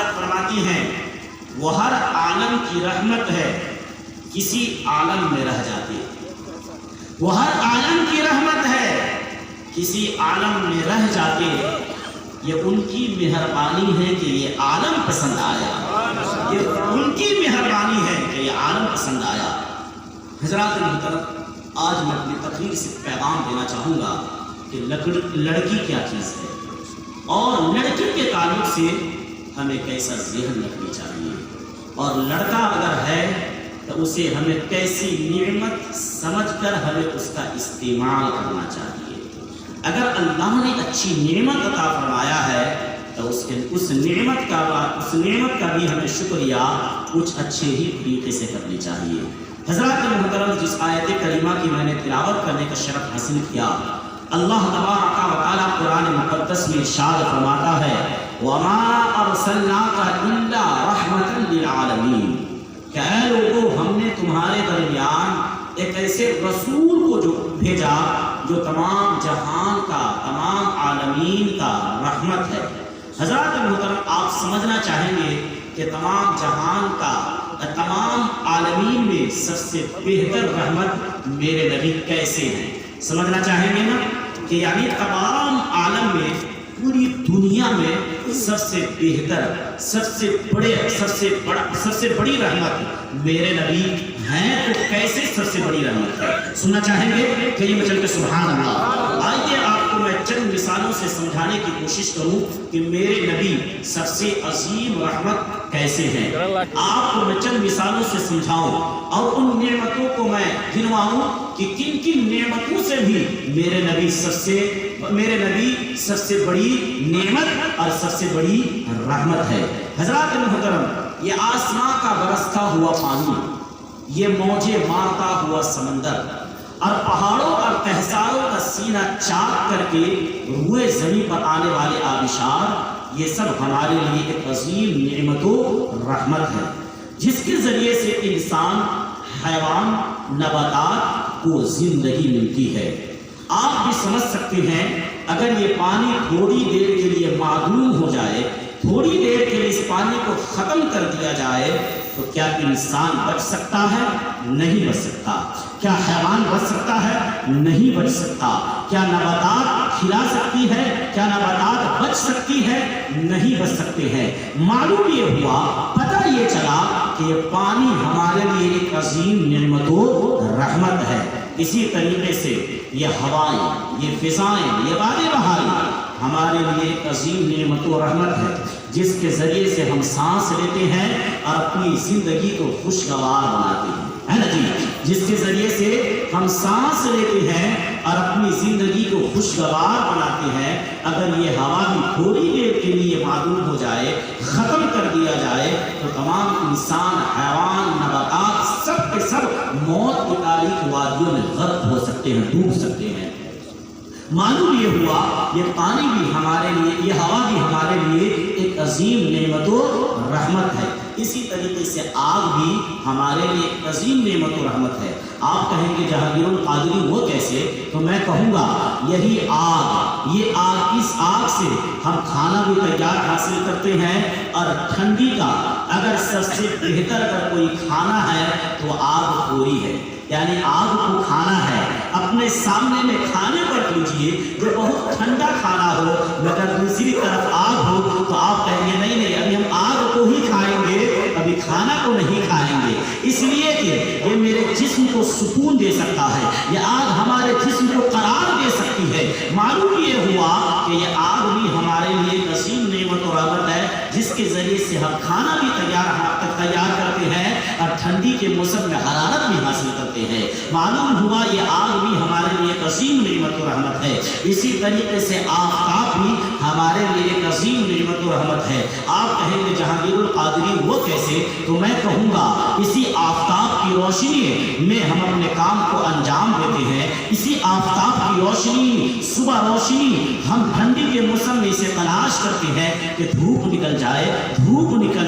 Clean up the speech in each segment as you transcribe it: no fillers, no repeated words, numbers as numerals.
حضرت فرماتی ہیں وہ ہر عالم کی رحمت ہے کسی عالم میں رہ جاتے، وہ ہر عالم کی رحمت ہے کسی عالم میں رہ جاتے، یہ ان کی مہربانی ہے کہ یہ عالم پسند آیا، یہ ان کی مہربانی ہے کہ یہ عالم پسند آیا۔ حضرات محترم، آج میں اپنی تقریر سے پیغام دینا چاہوں گا کہ لڑکی کیا چیز ہے اور لڑکی کے تعلق سے ہمیں کیسا ذہن رکھنی چاہیے، اور لڑکا اگر ہے تو اسے ہمیں کیسی نعمت سمجھ کر ہمیں اس کا استعمال کرنا چاہیے۔ اگر اللہ نے اچھی نعمت عطا فرمایا ہے تو اس نعمت کا بھی ہمیں شکریہ کچھ اچھے ہی طریقے سے کرنی چاہیے۔ حضرات محترم، جس آیت کریمہ کی میں نے تلاوت کرنے کا شرف حاصل کیا، اللہ تبارک و تعالیٰ قرآن مقدس میں ارشاد فرماتا ہے وَمَا أَرْسَلْنَاكَ إِلَّا رَحْمَةً لِلْعَالَمِينَ، کہ اے لوگوں، ہم نے تمہارے درمیان ایک ایسے رسول کو جو بھیجا جو تمام جہان کا، تمام عالمین کا رحمت ہے۔ حضرات محترم، آپ سمجھنا چاہیں گے کہ تمام جہان کا، تمام عالمین میں سب سے بہتر رحمت میرے نبی کیسے ہیں؟ سمجھنا چاہیں گے نا کہ یعنی تمام عالم میں، پوری دنیا میں سب سے بہتر، سب سے بڑی رحمت میرے نبی ہیں، تو کیسے سب سے بڑی رحمت ہے؟ سننا چاہیں گے؟ کہیں میں چل کے سبحان اللہ۔ آئیے آپ کو میں چند مثالوں سے سمجھانے کی کوشش کروں کہ میرے نبی سب سے عظیم رحمت کیسے ہیں۔ آپ کو میں چند مثالوں سے سمجھاؤں اور ان نعمتوں کو میں گنواؤں کہ کن کن نعمتوں سے بھی میرے نبی سب سے بڑی نعمت اور سب سے بڑی رحمت ہے۔ حضرات محترم، یہ آسمان کا برستا ہوا پانی، یہ موجیں مارتا ہوا سمندر اور پہاڑوں اور کہساروں کا سینہ چاک کر کے روئے زمین پر آنے والے آبشار، یہ سب ہمارے لیے ایک عظیم نعمت و رحمت ہے، جس کے ذریعے سے انسان، حیوان، نباتات کو زندگی ملتی ہے۔ آپ بھی سمجھ سکتے ہیں اگر یہ پانی تھوڑی دیر کے لیے معدوم ہو جائے، تھوڑی دیر کے لیے اس پانی کو ختم کر دیا جائے تو کیا انسان بچ سکتا ہے؟ نہیں بچ سکتا۔ کیا حیوان بچ سکتا ہے؟ نہیں بچ سکتا۔ کیا نباتات کھلا سکتی ہے؟ کیا نباتات بچ سکتی ہے؟ نہیں بچ سکتے ہیں۔ معلوم یہ ہوا، پتہ یہ چلا کہ یہ پانی ہمارے لیے ایک عظیم نعمت و رحمت ہے۔ اسی طریقے سے یہ ہوائیں، یہ فضائیں، یہ باد بہاری ہمارے لیے ایک عظیم نعمت و رحمت ہے، جس کے ذریعے سے ہم سانس لیتے ہیں اور اپنی زندگی کو خوشگوار بناتے ہیں، ہے نا جی؟ جس کے ذریعے سے ہم سانس لیتے ہیں اور اپنی زندگی کو خوشگوار بناتے ہیں۔ اگر یہ ہوا بھی تھوڑی دیر کے لیے معدوم ہو جائے، ختم کر دیا جائے تو تمام انسان، حیوان، نباتات سب کے سب موت کی تاریک وادیوں میں غرق ہو سکتے ہیں، ڈوب سکتے ہیں۔ معلوم یہ ہوا یہ پانی بھی ہمارے لیے، یہ ہوا بھی ہمارے لیے ایک عظیم نعمت و رحمت ہے۔ اسی طریقے سے آگ بھی ہمارے لیے ایک عظیم نعمت و رحمت ہے۔ آپ کہیں گے جہانگیر القادری وہ کیسے؟ تو میں کہوں گا یہی آگ، یہ آگ، اس آگ سے ہم کھانا بھی تیار حاصل کرتے ہیں، اور ٹھنڈی کا اگر سب سے بہتر اگر کوئی کھانا ہے تو آگ پوری ہے، یعنی آگ کو کھانا ہے۔ اپنے سامنے میں کھانے پر لیجیے جو بہت ٹھنڈا کھانا ہو، مگر دوسری طرف آگ ہو تو آپ کہیں گے نہیں نہیں، ابھی ہم آگ کو ہی کھائیں گے، ابھی کھانا کو نہیں کھائیں گے، اس لیے کہ یہ میرے جسم کو سکون دے سکتا ہے، یہ آگ ہمارے جسم کو قرار دے سکتی ہے۔ معلوم یہ ہوا کہ یہ آگ بھی ہمارے لیے ایک عظیم نعمت و رحمت ہے، جس کے ذریعے سے ہم کھانا بھی تیار کرتے ہیں اور ٹھنڈی کے موسم میں حرارت بھی حاصل کرتے ہیں۔ معلوم ہوا یہ آگ بھی ہمارے لیے ایک عظیم نعمت و رحمت ہے۔ اسی طریقے سے آفتاب بھی ہمارے لیے ایک عظیم نعمت و رحمت ہے۔ آپ کہیں گے جہانگیر القادری وہ کیسے؟ تو میں کہوں گا اسی آفتاب کی روشنی میں ہم اپنے کام کو انجام دیتے ہیں۔ اسی آفتاب کی روشنی، صبح روشنی، ہم ٹھنڈی کے موسم میں اسے تلاش کرتے ہیں کہ دھوپ نکل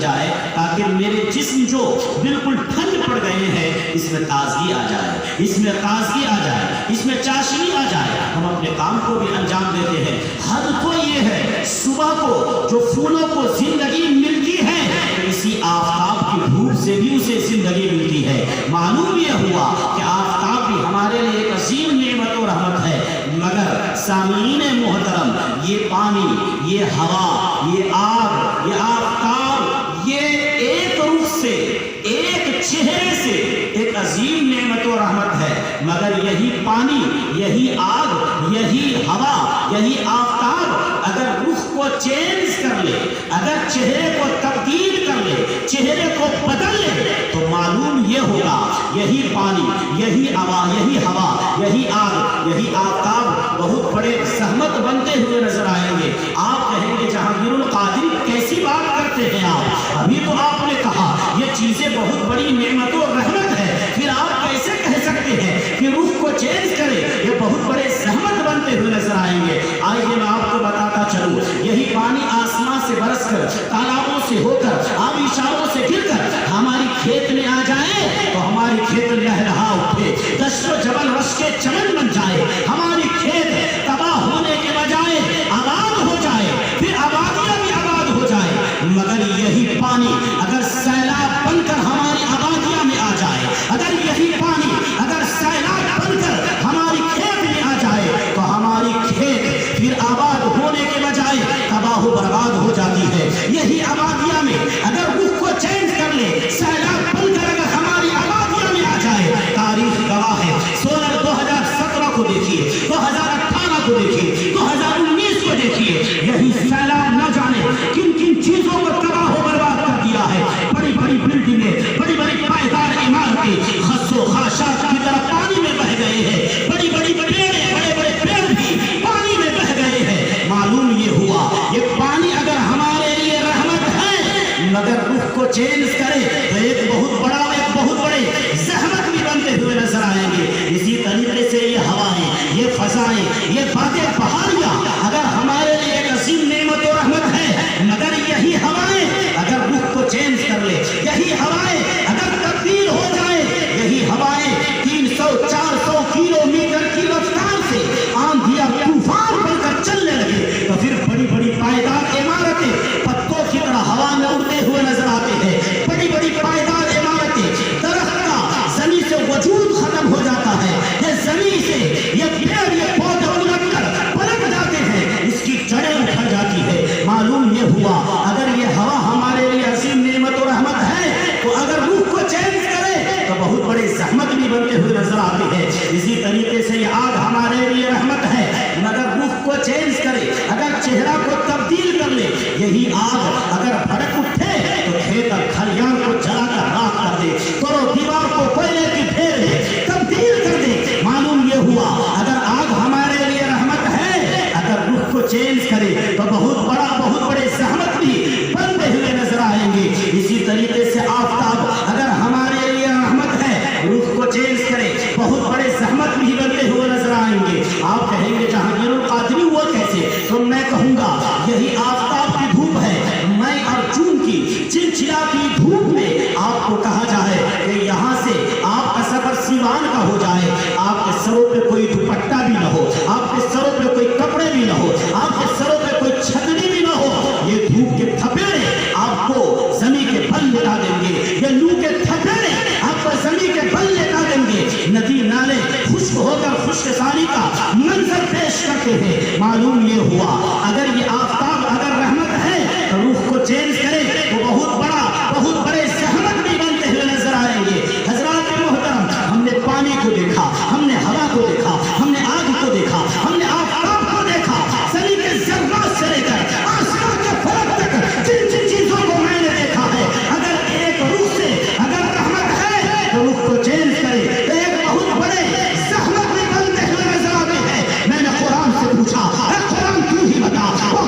جائے تاکہ میرے جسم جو بالکل ٹھنڈ پڑ گئے ہیں اس میں تازگی آ جائے، اس میں چاشنی آ جائے، ہم اپنے کام کو بھی انجام دیتے ہیں۔ حد تو یہ ہے صبح کو جو پھولوں کو زندگی ملتی ہے سامعین محترم، یہ پانی، یہ ہوا، یہ آگ، یہ آفتاب، یہ ایک رخ سے، ایک چہرے سے ایک عظیم نعمت و رحمت ہے، مگر یہی پانی، یہی آگ، یہی ہوا، یہی آفتاب اگر رخ کو چینج کر لے، اگر چہرے کو تبدیل کر لے، چہرے کو بدل لے، تو معلوم یہ ہوگا یہی پانی، یہی ہوا، یہی آگ، یہی آفتاب بہت بڑے زحمت بنتے ہوئے نظر آئیں گے۔ آپ کہیں گے جہانگیر القادری کیسی بات کرتے ہیں آپ؟ ابھی تو آپ نے کہا یہ چیزیں بہت بڑی نعمت و رحمت ہے، پھر آپ کیسے کہہ سکتے ہیں کہ رخ کو چینج کرے؟ یہ بہت بڑے زحمت بنتے ہوئے نظر آئیں گے۔ آئیے میں آپ کو بتاتا چلوں، یہی پانی آسمان سے برس کر، تالابوں سے ہو کر، آبی شاروں سے گر کر ہماری کھیت میں آ جائے تو ہماری کھیت لہلہا اٹھے، دشت و جبل رش کے چمن بن جائے، ہماری کھیت تباہ ہونے کے بجائے آباد ہو جائے، پھر آبادیاں بھی آباد ہو جائے۔ مگر یہی پانی اگر سیلاب بن کر ہماری آبادیاں میں آ جائے، اگر یہی پانی اگر سیلاب بن کر ہماری کھیت میں آ جائے تو ہماری کھیت پھر آباد ہونے کے بجائے تباہ و برباد ہو جاتی ہے۔ یہی آبادیاں میں اگر رخ کو چینج کر لے، سیلاب بن کر اگر ہماری آبادیاں میں آ جائے، تاریخ گواہ ہے۔ 2017 کو دیکھیے، 2018 کو دیکھیے، 2019 کو دیکھیے، یہی سیلاب نہ جانے کن کن چیزوں کو تباہ و برباد کر دیا ہے۔ بڑی بڑی بلڈنگیں، بڑی بڑی پائیدار عمارتیں خس و خاشاک کی طرح پانی میں بہہ گئے ہیں، بڑی بڑی پیڑیں، بڑے بڑے پیڑ بھی پانی میں بہہ گئے ہیں۔ معلوم یہ ہوا یہ پانی اگر ہمارے لیے رحمت ہے، مگر رخ کو چینج کرے تو ایک بہت بڑے زحمت بھی بنتے ہوئے نظر آئیں گے۔ اسی طریقے سے یہ ہوائیں، یہ فضائیں، یہ باتیں، پہاڑیاں اگر ہمارے لیے ایک عظیم نعمت و رحمت ہے، مگر یہی ہوائیں اگر رخ کو چینج کر لے، یہی ہوائیں اگر تبدیل ہو جائے، یہی ہوائیں 300-400 کلومیٹر کی رفتار سے آندھی اور طوفان بن کر چلنے لگے تو پھر بڑی بڑی پائیدار عمارتیں پتوں کی طرح ہوا میں اڑتے ہوئے نظر آتے ہیں، بڑی بڑی پائیدار عمارتیں، درخت کا زمین سے وجود ختم ہو جاتا ہے، یہ زمین سے یہ پیڑ، یہ پودے الٹ کر پلٹ جاتے ہیں، اس کی جڑیں اکھڑ جاتی ہے۔ معلوم یہ ہوا اگر یہ ہوا ہمارے لیے عظیم نعمت و رحمت ہے تو اگر روح کو چینج کرے تو بہت بڑے زحمت بھی بنتے ہوئے نظر آتے ہیں۔ اسی طریقے سے یہ آگ ہمارے لیے رحمت ہے، مگر روح کو چینج کرے، اگر چہرہ کو تبدیل کر لے، یہی آگ اگر بھڑک اٹھے تو کھیت اور کھلیان کو جلا کر راکھ کر دے، کرو دیوار کو کوئلے کی ڈھیر میں تبدیل کر دے۔ معلوم یہ ہوا اگر آگ ہمارے لیے رحمت ہے، اگر روح کو چینج کرے تو بہت بڑے زحمت بھی بنتے ہوئے نظر آئیں گے۔ اسی طریقے سے آفتاب اگر ہمارے لیے رحمت ہے، روح کو چینج کرے، بہت بڑے زحمت بھی بنتے ہوئے نظر آئیں گے۔ آپ کہیں گے جہانگیر القادری ہوا کیسے؟ تو میں کہوں گا یہی آفتاب کی دھوپ ہے، مئی اور جون کی چلچلاتی دھوپ میں آپ کو کہا جائے کہ یہاں سے آپ کا سفر سیوان کا ہو جائے، آپ کے سروں پہ کوئی دوپٹہ بھی نہ ہو، آپ کے سروں پہ کوئی کپڑے بھی نہ ہو، آپ کے سروں پہ کوئی چھتری بھی نہ ہو، یہ دھوپ کے تھپیڑے آپ کو زمین کے بل لٹا دیں گے، یہ لو کے تھپیڑے آپ کو زمین کے بل لٹا دیں گے۔ ندی نالے خشک ہو کر خشک سالی کا منظر پیش کرتے ہیں۔ معلوم یہ ہوا اگر یہ آفتاب اگر رحمت ہے تو روح کو چینج کرے تو بہت بڑے زحمت بھی بنتے ہوئے نظر آئیں گے۔ حضرات محترم، ہم نے پانی کو دیکھا، ہم نے ہوا کو دیکھا، ہم نے آگ کو دیکھا، ہم نے آفتاب کو دیکھا، زمین کے ذرات سے لے کر آسمان کے فلک تک جن چیزوں کو میں نے دیکھا ہے، اگر ایک روح سے اگر رحمت ہے تو روح کو چینج کرے تو ایک بہت بڑے زحمت بھی بنتے ہوئے نظر آتے ہیں۔ میں نے قرآن سے پوچھا، اے قرآن تو ہی بتا، وہ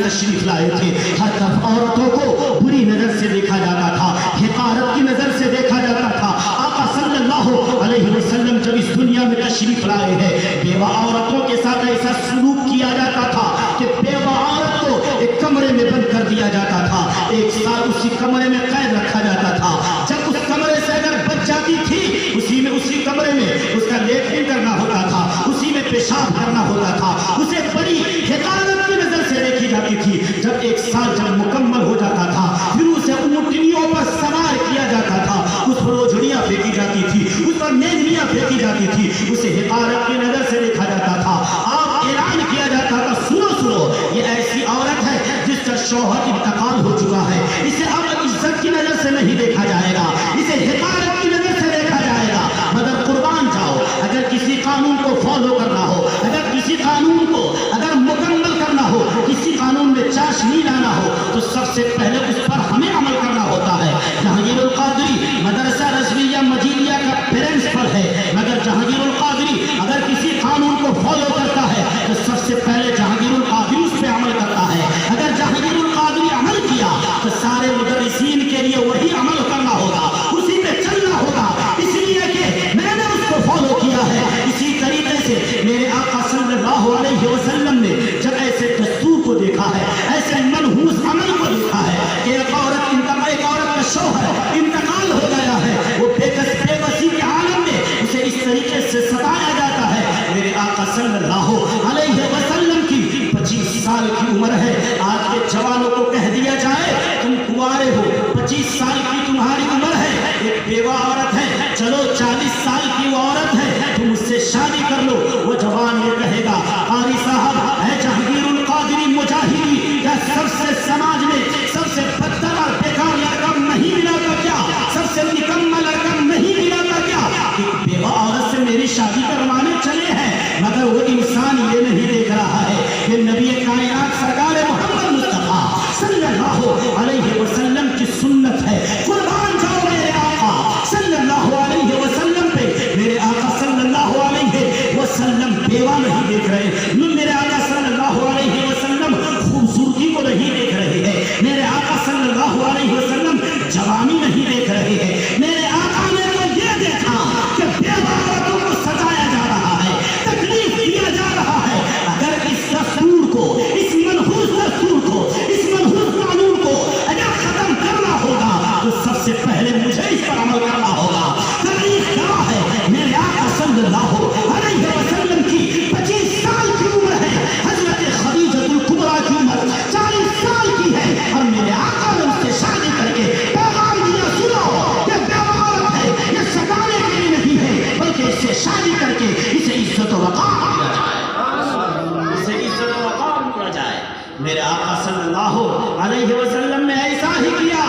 تشریف لائے تھے، ہر طرف عورتوں کو بری نظر سے دیکھا جاتا تھا، حقارت کی نظر سے دیکھا جاتا تھا۔ آقا صلی اللہ علیہ وسلم جب اس دنیا میں تشریف لائے ہیں، بیوہ عورتوں کے ساتھ ایسا سلوک کیا جاتا تھا کہ بیوہ عورت کو ایک کمرے میں بند کر دیا جاتا تھا، 1 سال اسی کمرے میں قید رکھا جاتا تھا۔ جب اس کمرے سے اگر بچ جاتی تھی، اسی کمرے میں اس کا لیٹرن کرنا ہوتا تھا، اسی میں پیشاب کرنا ہوتا تھا، اسے بڑی حقارت کی نظر سے دیکھی جاتی تھی۔ جب 1 سال جب مکمل ہو جاتا تھا، پھر اسے اونٹنیوں پر سوار کیا جاتا تھا، اس پر اوجھڑیاں پھینکی جاتی تھی، اس پر میدنیاں پھینکی جاتی تھی، اسے حقارت کی نظر سے دیکھا جاتا تھا۔ آپ اعلان کیا جاتا تھا، سنو یہ ایسی عورت ہے جس کا شوہر انتقال ہو چکا ہے، اسے اب عزت کی نظر سے نہیں دیکھا جائے گا، اسے حقارت کی نظر سے دیکھا جائے گا۔ مگر قربان جاؤ، اگر کسی قانون کو فالو کرنا ہو، اگر کسی قانون کو اگر مکمل کرنا ہو، کسی قانون میں چاشنی لانا ہو، تو سب سے پہلے اس پر ہمیں عمل کرنا ہوتا ہے۔ جہانگیر القادری مدرسہ رضویہ مجیدیہ کا پرنسپل ہے، مگر جہانگیر القادری اگر کسی قانون کو فالو کرتا ہے تو سب سے پہلے جہانگیر القادری اس پہ عمل کرتا ہے۔ اگر جہانگیر القادری عمل کیا تو سارے مدرسین کے لیے وہی عمل کرنا ہوگا، اسی پہ چلنا ہوگا، اس لیے کہ میں نے اس کو فالو کیا ہے۔ اسی طریقے سے میرے آقا صلی اللہ علیہ وسلم نے جب ایسے دستور کو دیکھا ہے، ایسے منحوس عمل کو دیکھا ہے کہ ایک عورت کا شوہر انتقال ہو گیا ہے، وہ بے بسی کے عالم میں اسے اس طریقے سے ستایا جاتا ہے۔ میرے آقا صلی اللہ علیہ وسلم کی 25 سال کی عمر ہے، آج کے جوانوں کو کہہ دیا جائے تم کنوارے ہو، 25 سال کی تمہاری عمر ہے، ایک بیوہ عورت ہے، چلو 40 سال کی وہ عورت ہے، تم اس سے شادی کر لو۔ وہ جوان یہ کہے گا، قاری صاحب اے جہانگیر القادری مجاہدی، کیا سب سے سماج میں سب سے بدتر اور بیکار لڑکا نہیں ملا تھا کیا؟ سب سے نکما لڑکا نہیں ملا تھا کیا؟ ایک بیوہ عورت سے میری شادی کروانے چلے ہیں، مگر وہ انسان یہ نہیں دیکھ رہا ہے کہ نبی کائنات سرکار محمد مصطفیٰ صلی اللہ علیہ وسلم کی سنت ہے۔ قربان جاؤ میرے آقا صلی اللہ علیہ وسلم پہ۔ میرے آقا صلی اللہ علیہ وسلم بیوہ نہیں دیکھ رہے، میرے آقا صلی اللہ علیہ وسلم خوبصورتی کو نہیں دیکھ رہے ہیں، میرے آقا صلی اللہ علیہ وسلم جوانی نہیں دیکھ رہے ہیں، میرے آقا نے تو یہ دیکھا کہ بیوہ عورتوں کو ستایا جا رہا ہے، تکلیف دیا جا رہا ہے۔ اگر اس دستور کو، اس منحوس دستور کو، اس منحوس قانون کو اگر ختم کرنا ہوگا تو سب سے پہلے مجھے اس پر عمل کرنا ہوگا۔ تاریخ گواہ ہے، میرے آقا صلی اللہ علیہ وسلم کی 25 سال کی عمر ہے، حضرت خدیجہ الکبریٰ کی عمر 40 سال کی ہے، اور میرے آقا نے اس سے شادی کر کے پیغام دیا، سنو یہ بیوہ عورت ہے، یہ ستانے کے لیے نہیں ہے، بلکہ اس سے شادی کر کے اسے عزت و وقار دیا جائے، اسے عزت و وقار دیا جائے۔ میرے آقا صلی اللہ علیہ وسلم نے ایسا ہی کیا۔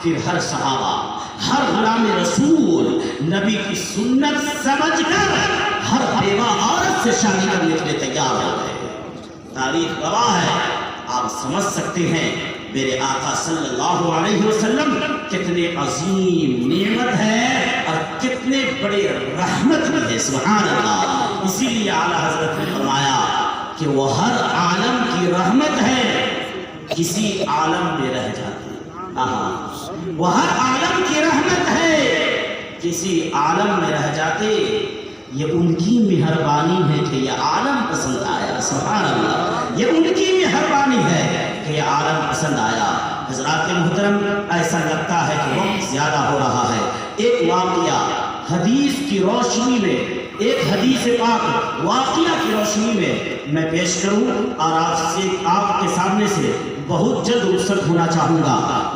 پھر ہر صحابہ، ہر غلام رسول نبی کی سنت سمجھ کر ہر بیوہ عورت سے شادی کرنے کے لیے تیار ہو گئے۔ تاریخ گواہ ہے، آپ سمجھ سکتے ہیں میرے آقا صلی اللہ علیہ وسلم کتنے عظیم نعمت ہے اور کتنے بڑے رحمت ہے، سبحان اللہ۔ اسی لیے اعلیٰ حضرت نے فرمایا کہ وہ ہر عالم کی رحمت ہے، کسی عالم میں رہ جاتے، وہ ہر عالم کی رحمت ہے، کسی عالم میں رہ جاتے، یہ ان کی مہربانی ہے کہ یہ عالم پسند آیا، سبحان اللہ، یہ ان کی مہربانی ہے کہ یہ عالم پسند آیا۔ حضرات محترم، ایسا لگتا ہے کہ وقت زیادہ ہو رہا ہے، ایک واقعہ حدیث کی روشنی میں، ایک حدیث پاک واقعہ کی روشنی میں پیش کروں اور آپ کے سامنے سے بہت جلد رخصت ہونا چاہوں گا۔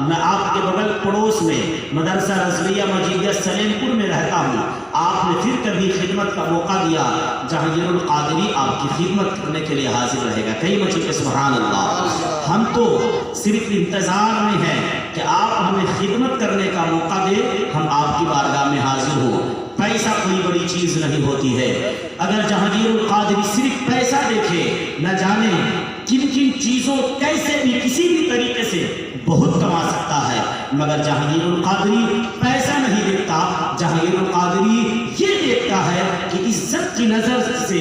میں آپ کے بغل پڑوس میں مدرسہ رضویہ مجیدیہ سلیم پور میں رہتا ہوں۔ آپ نے پھر کبھی خدمت کا موقع دیا، جہانگیر القادری آپ کی خدمت کرنے کے لیے حاضر رہے گا، کئی بچوں کے سبحان اللہ۔ ہم تو صرف انتظار میں ہیں کہ آپ ہمیں خدمت کرنے کا موقع دیں، ہم آپ کی بارگاہ میں حاضر ہوں۔ پیسہ کوئی بڑی چیز نہیں ہوتی ہے، اگر جہانگیر القادری صرف پیسہ دیکھے، نہ جانے کن کن چیزوں کیسے بھی کسی بھی طریقے سے بہت کما سکتا ہے، مگر جہانگیر القادری پیسہ نہیں دیکھتا، جہانگیر القادری یہ دیکھتا ہے کہ عزت کی نظر سے